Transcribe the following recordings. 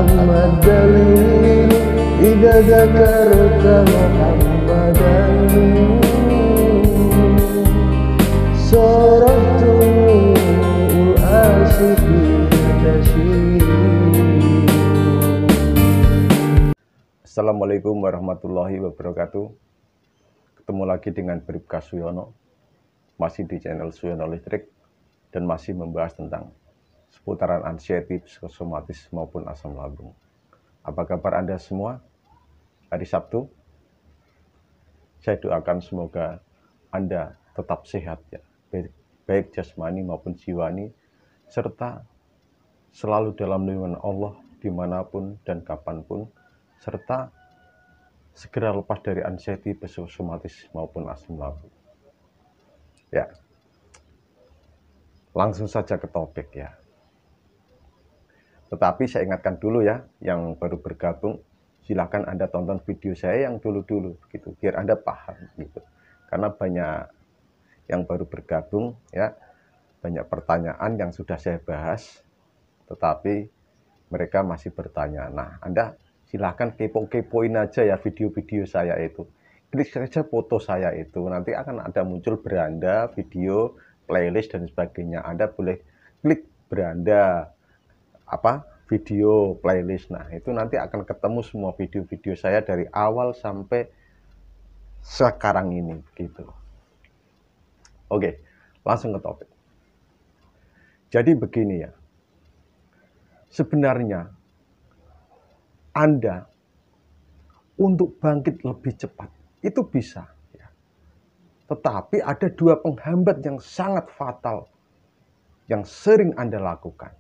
أما الدليل إذا ذكرت محمدا صرفت العاشقين تشير. Assalamualaikum warahmatullahi wabarakatuh. Ketemu lagi dengan Bribka Suyono, masih di channel Suyono Listrik, dan masih membahas tentang seputaran anxiety, psikosomatis maupun asam lambung. Apa kabar Anda semua? Hari Sabtu, saya doakan semoga Anda tetap sehat ya, baik jasmani maupun jiwani, serta selalu dalam lindungan Allah dimanapun dan kapanpun, serta segera lepas dari anxiety, psikosomatis maupun asam lambung. Ya, langsung saja ke topik ya. Tetapi saya ingatkan dulu ya, yang baru bergabung, silahkan Anda tonton video saya yang dulu-dulu gitu, biar Anda paham gitu. Karena banyak yang baru bergabung ya, banyak pertanyaan yang sudah saya bahas, tetapi mereka masih bertanya. Nah, Anda silahkan kepoin aja ya video-video saya itu. Klik saja foto saya itu, nanti akan ada muncul beranda, video, playlist dan sebagainya. Anda boleh klik beranda, video, playlist. Nah, itu nanti akan ketemu semua video-video saya dari awal sampai sekarang ini gitu. Oke, langsung ke topik. Jadi begini ya. Sebenarnya Anda untuk bangkit lebih cepat itu bisa ya. Tetapi ada dua penghambat yang sangat fatal yang sering Anda lakukan.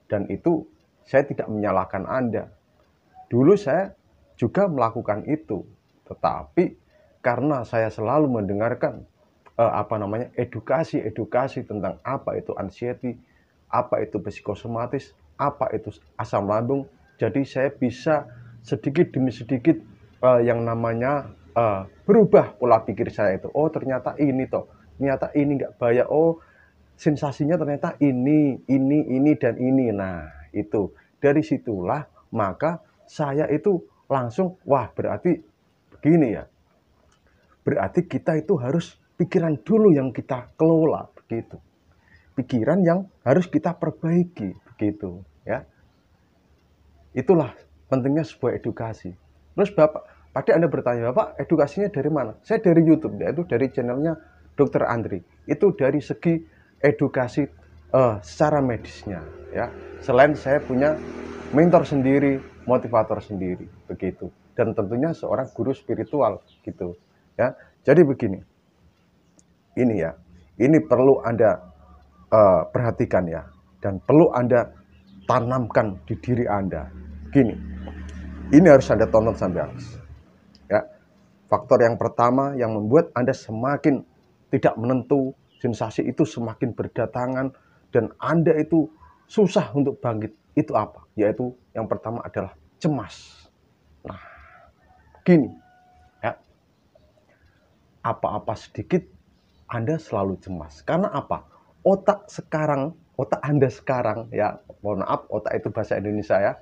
Dan itu saya tidak menyalahkan Anda. Dulu saya juga melakukan itu. Tetapi karena saya selalu mendengarkan edukasi tentang apa itu anxiety, apa itu psikosomatis, apa itu asam lambung. Jadi saya bisa sedikit demi sedikit yang namanya berubah pola pikir saya itu. Oh ternyata ini toh, ternyata ini nggak bahaya. Oh sensasinya ternyata ini dan ini. Nah itu dari situlah maka saya itu langsung wah berarti begini ya. Berarti kita itu harus pikiran dulu yang kita kelola begitu. Pikiran yang harus kita perbaiki begitu ya. Itulah pentingnya sebuah edukasi. Terus pasti Anda bertanya, Bapak edukasinya dari mana? Saya dari YouTube, yaitu dari channelnya Dr. Andri. Itu dari segi edukasi secara medisnya. Ya. Selain saya punya mentor sendiri, motivator sendiri, begitu. Dan tentunya seorang guru spiritual, gitu. Ya. Jadi begini, ini ya, ini perlu Anda perhatikan ya, dan perlu Anda tanamkan di diri Anda. Gini, ini harus Anda tonton sampai habis. Ya, faktor yang pertama yang membuat Anda semakin tidak menentu, sensasi itu semakin berdatangan, dan Anda itu susah untuk bangkit. Itu apa? Yaitu yang pertama adalah cemas. Nah, gini, ya, apa-apa sedikit Anda selalu cemas. Karena apa? Otak Anda sekarang, ya, mohon maaf, otak itu bahasa Indonesia ya.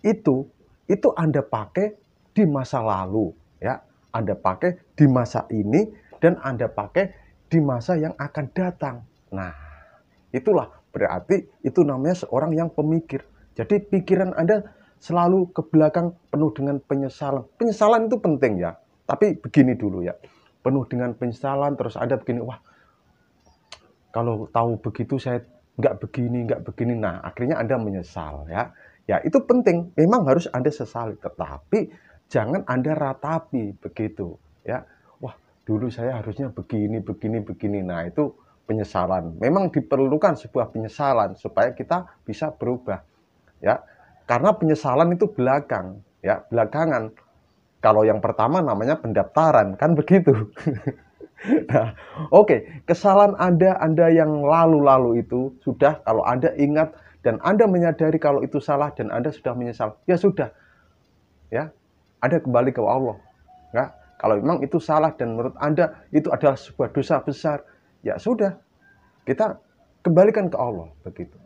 Itu Anda pakai di masa lalu ya, Anda pakai di masa ini, dan Anda pakai di masa yang akan datang. Nah, itulah berarti itu namanya seorang yang pemikir. Jadi pikiran Anda selalu ke belakang penuh dengan penyesalan. Penyesalan itu penting ya, tapi begini dulu ya, penuh dengan penyesalan. Terus Anda begini, wah kalau tahu begitu saya nggak begini. Nah, akhirnya Anda menyesal ya. Ya, itu penting. Memang harus Anda sesali. Tetapi jangan Anda ratapi begitu. Ya, wah dulu saya harusnya begini. Nah, itu penyesalan. Memang diperlukan sebuah penyesalan supaya kita bisa berubah. Ya, karena penyesalan itu belakangan. Kalau yang pertama namanya pendaftaran, kan begitu. Nah, oke, kesalahan Anda yang lalu itu sudah, kalau Anda ingat dan Anda menyadari kalau itu salah dan Anda sudah menyesal, ya sudah. Ya, Anda kembali ke Allah. Ya, kalau memang itu salah dan menurut Anda itu adalah sebuah dosa besar, ya sudah. Kita kembalikan ke Allah begitu.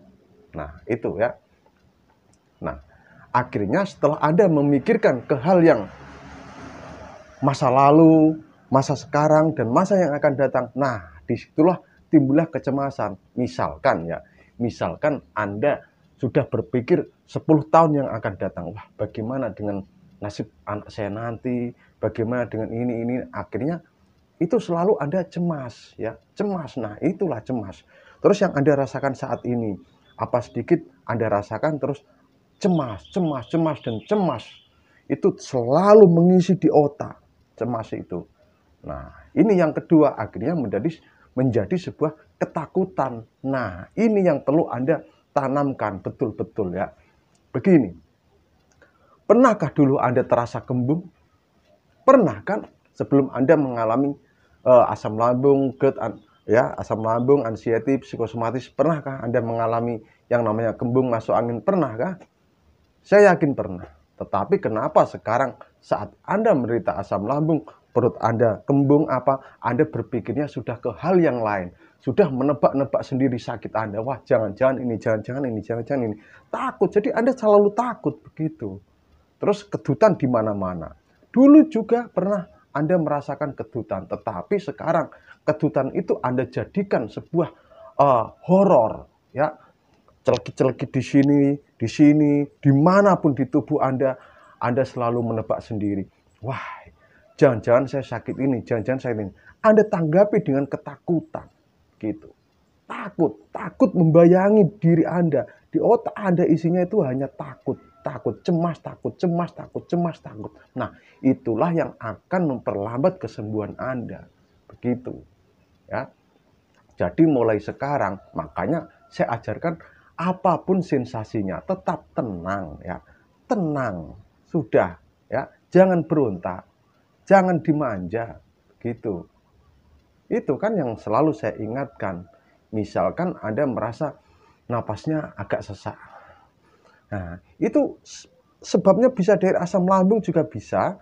Nah, itu ya. Nah, akhirnya setelah Anda memikirkan ke hal yang masa lalu, masa sekarang, dan masa yang akan datang, nah disitulah timbullah kecemasan. Misalkan Anda sudah berpikir 10 tahun yang akan datang, wah bagaimana dengan nasib anak saya nanti, bagaimana dengan ini, akhirnya itu selalu Anda cemas, ya, cemas. Nah, itulah cemas. Terus yang Anda rasakan saat ini, apa sedikit Anda rasakan terus cemas. Itu selalu mengisi di otak, cemas itu. Nah, ini yang kedua, akhirnya menjadi sebuah ketakutan. Nah, ini yang perlu Anda tanamkan betul-betul, ya. Begini, pernahkah dulu Anda terasa kembung? Pernah kan? Sebelum Anda mengalami asam lambung, GERD, ya, asam lambung, anxiety, psikosomatis, pernahkah Anda mengalami yang namanya kembung, masuk angin? Pernahkah? Saya yakin pernah. Tetapi kenapa sekarang saat Anda menderita asam lambung, perut Anda kembung Anda berpikirnya sudah ke hal yang lain. Sudah menebak-nebak sendiri sakit Anda. Wah, jangan-jangan ini, jangan-jangan ini. Takut. Jadi Anda selalu takut begitu. Terus kedutan di mana-mana. Dulu juga pernah Anda merasakan kedutan, tetapi sekarang kedutan itu Anda jadikan sebuah horor, ya. Celekit-celekit di sini, dimanapun di tubuh Anda selalu menebak sendiri. Wah, jangan-jangan saya sakit ini, jangan-jangan saya ini. Anda tanggapi dengan ketakutan, gitu. Takut membayangi diri Anda. Di otak Anda isinya itu hanya takut, cemas. Nah, itulah yang akan memperlambat kesembuhan Anda. Begitu, ya. Jadi mulai sekarang, makanya saya ajarkan apapun sensasinya, tetap tenang, ya. Tenang, sudah, ya. Jangan berontak, jangan dimanja, gitu. Itu kan yang selalu saya ingatkan. Misalkan Anda merasa napasnya agak sesak. Nah, itu sebabnya bisa dari asam lambung juga bisa,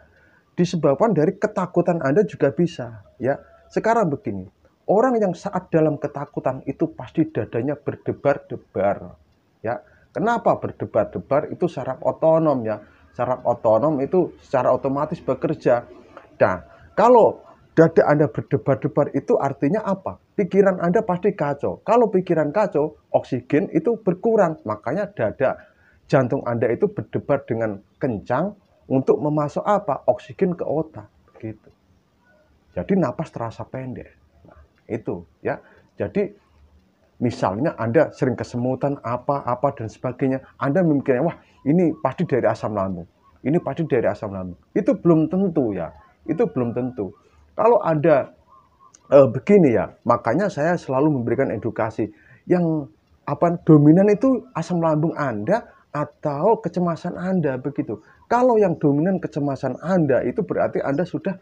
disebabkan dari ketakutan Anda juga bisa, ya. Sekarang begini, orang yang saat dalam ketakutan itu pasti dadanya berdebar-debar, ya. Kenapa berdebar-debar? Itu saraf otonom, ya. Saraf otonom itu secara otomatis bekerja. Nah, kalau dada Anda berdebar-debar itu artinya apa? Pikiran Anda pasti kacau. Kalau pikiran kacau, oksigen itu berkurang. Makanya jantung Anda itu berdebar dengan kencang untuk memasuk apa? Oksigen ke otak. Gitu. Jadi napas terasa pendek. Nah, itu, ya. Jadi misalnya Anda sering kesemutan apa dan sebagainya, Anda memikirnya, wah ini pasti dari asam lambung. Ini pasti dari asam lambung. Itu belum tentu, ya. Itu belum tentu. Kalau Anda begini, ya, makanya saya selalu memberikan edukasi yang dominan itu asam lambung Anda atau kecemasan Anda, begitu. Kalau yang dominan kecemasan Anda itu berarti Anda sudah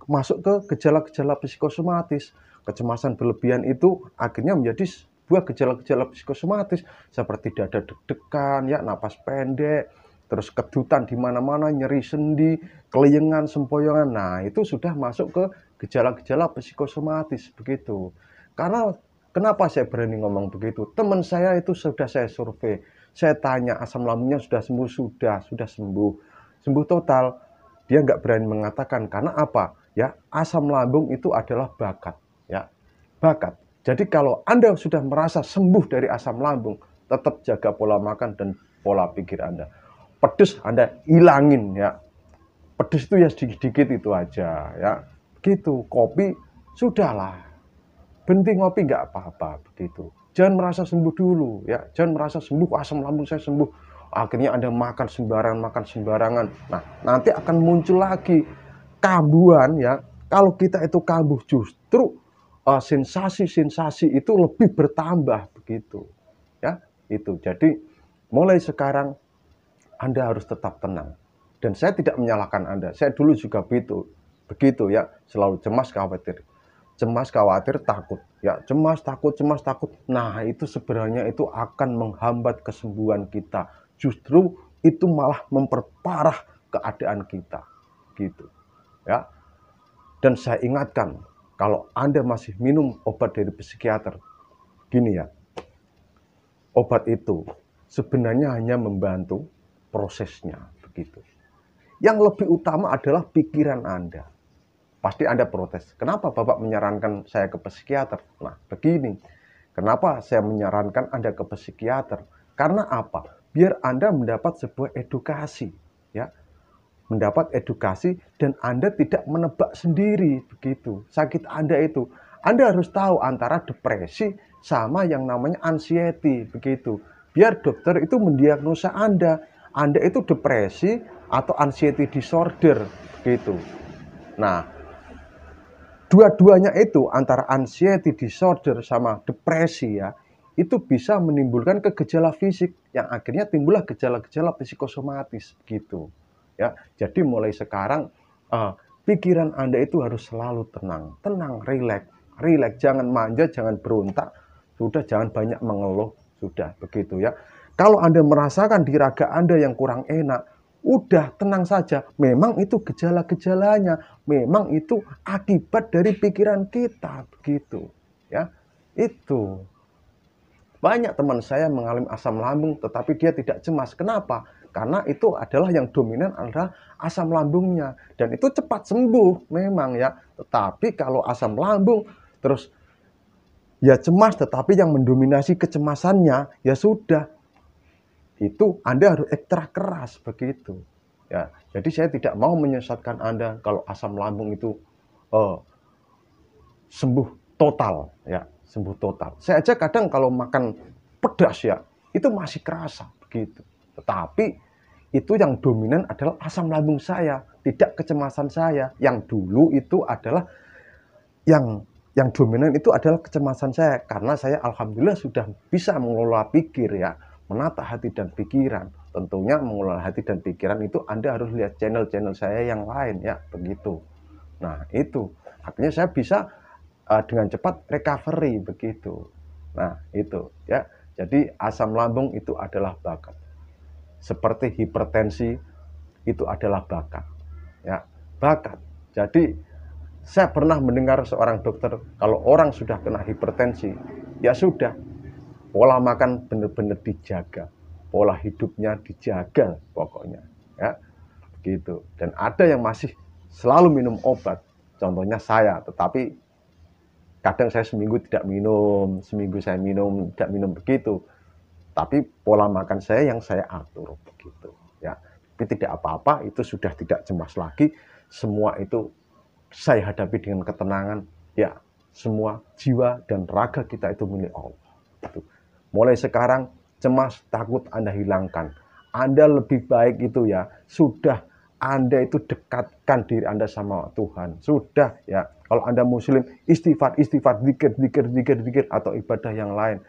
masuk ke gejala-gejala psikosomatis. Kecemasan berlebihan itu akhirnya menjadi sebuah gejala-gejala psikosomatis seperti dada deg-degan, ya, napas pendek, terus kedutan di mana-mana, nyeri sendi, keliengan, sempoyongan. Nah, itu sudah masuk ke gejala-gejala psikosomatis, begitu. Karena kenapa saya berani ngomong begitu? Teman saya itu sudah saya survei. Saya tanya asam lambungnya sudah sembuh, sudah sembuh total. Dia nggak berani mengatakan karena apa? Ya, asam lambung itu adalah bakat, ya. Bakat. Jadi kalau Anda sudah merasa sembuh dari asam lambung, tetap jaga pola makan dan pola pikir Anda. Pedes Anda hilangin, ya. Pedes itu ya sedikit-sedikit itu aja, ya. Gitu. Kopi sudahlah. Berhenti ngopi nggak apa-apa, begitu. Jangan merasa sembuh dulu, ya. Jangan merasa sembuh, asam lambung saya sembuh. Akhirnya Anda makan sembarangan. Nah, nanti akan muncul lagi kambuhan, ya. Kalau kita itu kambuh justru sensasi-sensasi itu lebih bertambah, begitu. Ya, itu. Jadi mulai sekarang Anda harus tetap tenang. Dan saya tidak menyalahkan Anda. Saya dulu juga begitu, ya. Selalu cemas, khawatir, takut. Ya, cemas, takut. Nah, itu sebenarnya itu akan menghambat kesembuhan kita. Justru itu malah memperparah keadaan kita, gitu, ya. Dan saya ingatkan, kalau Anda masih minum obat dari psikiater, gini, ya, obat itu sebenarnya hanya membantu prosesnya begitu. Yang lebih utama adalah pikiran Anda. Pasti Anda protes. Kenapa Bapak menyarankan saya ke psikiater? Nah, begini. Kenapa saya menyarankan Anda ke psikiater? Karena apa? Biar Anda mendapat sebuah edukasi, ya. Mendapat edukasi dan Anda tidak menebak sendiri begitu. Sakit Anda itu. Anda harus tahu antara depresi sama yang namanya anxiety begitu. Biar dokter itu mendiagnosa Anda itu depresi atau anxiety disorder begitu. Nah, dua-duanya itu antara anxiety disorder sama depresi ya, itu bisa menimbulkan gejala fisik yang akhirnya timbullah gejala-gejala psikosomatis gitu. Ya, jadi mulai sekarang pikiran Anda itu harus selalu tenang, rileks, jangan manja, jangan berontak, sudah jangan banyak mengeluh, sudah begitu ya. Kalau Anda merasakan di raga Anda yang kurang enak, udah tenang saja, memang itu gejala-gejalanya, memang itu akibat dari pikiran kita begitu ya. Itu banyak teman saya mengalami asam lambung tetapi dia tidak cemas. Kenapa? Karena itu adalah yang dominan adalah asam lambungnya dan itu cepat sembuh memang ya. Tetapi kalau asam lambung terus ya cemas tetapi yang mendominasi kecemasannya ya sudah, itu Anda harus ekstra keras begitu ya. Jadi saya tidak mau menyesatkan Anda kalau asam lambung itu sembuh total ya, sembuh total. Saya aja kadang kalau makan pedas ya itu masih kerasa begitu. Tetapi itu yang dominan adalah asam lambung saya, tidak kecemasan saya. Yang dulu itu adalah yang dominan itu adalah kecemasan saya karena saya alhamdulillah sudah bisa mengelola pikir ya, menata hati dan pikiran. Tentunya mengelola hati dan pikiran itu Anda harus lihat channel-channel saya yang lain ya, begitu. Nah, itu akhirnya saya bisa dengan cepat recovery begitu. Nah, itu ya. Jadi asam lambung itu adalah bakat. Seperti hipertensi itu adalah bakat. Ya, bakat. Jadi saya pernah mendengar seorang dokter kalau orang sudah kena hipertensi, ya sudah, pola makan benar-benar dijaga, pola hidupnya dijaga pokoknya, ya, begitu. Dan ada yang masih selalu minum obat, contohnya saya, tetapi kadang saya seminggu tidak minum, seminggu saya minum, tidak minum begitu. Tapi pola makan saya yang saya atur begitu, ya. Tapi tidak apa-apa, itu sudah tidak cemas lagi, semua itu saya hadapi dengan ketenangan, ya. Semua jiwa dan raga kita itu milik Allah. Gitu. Mulai sekarang cemas, takut Anda hilangkan. Anda lebih baik itu ya, sudah Anda itu dekatkan diri Anda sama Tuhan. Sudah ya, kalau Anda muslim, istighfar, zikir atau ibadah yang lain.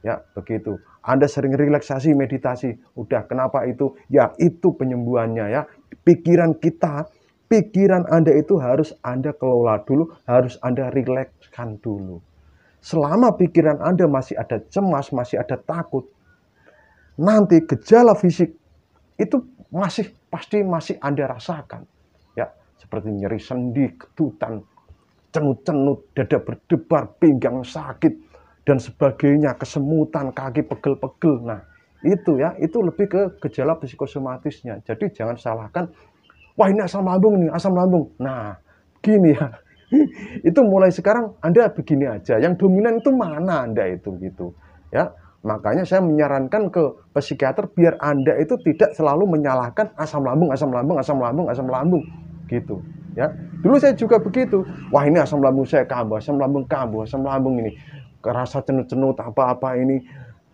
Ya, begitu. Anda sering relaksasi, meditasi. Udah, kenapa itu? Ya, itu penyembuhannya ya. Pikiran kita, pikiran Anda itu harus Anda kelola dulu, harus Anda rilekskan dulu. Selama pikiran Anda masih ada cemas, masih ada takut, nanti gejala fisik itu pasti masih Anda rasakan. Ya, seperti nyeri sendi, ketutan, cenut-cenut, dada berdebar, pinggang sakit dan sebagainya, kesemutan, kaki pegel-pegel. Nah, itu ya, itu lebih ke gejala psikosomatisnya. Jadi jangan salahkan, wah ini asam lambung nih, asam lambung. Nah, gini ya. Itu mulai sekarang Anda begini aja. Yang dominan itu mana Anda itu gitu. Ya, makanya saya menyarankan ke psikiater biar Anda itu tidak selalu menyalahkan asam lambung gitu. Ya, dulu saya juga begitu. Wah ini asam lambung saya kambuh, asam lambung ini kerasa cenut-cenut apa-apa ini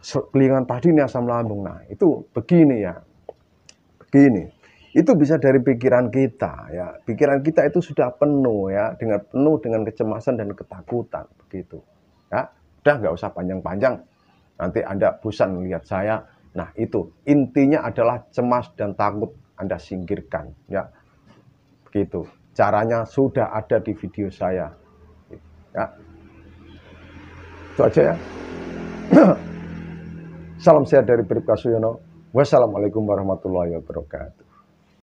kelingan padi ini asam lambung. Nah itu begini ya, begini. Itu bisa dari pikiran kita ya. Pikiran kita itu sudah penuh ya, penuh dengan kecemasan dan ketakutan begitu. Ya, udah nggak usah panjang-panjang. Nanti Anda bosan melihat saya. Nah, itu intinya adalah cemas dan takut Anda singkirkan ya. Begitu. Caranya sudah ada di video saya. Ya. Itu aja ya. Salam sehat dari Bribka Suyono. Wassalamualaikum warahmatullahi wabarakatuh.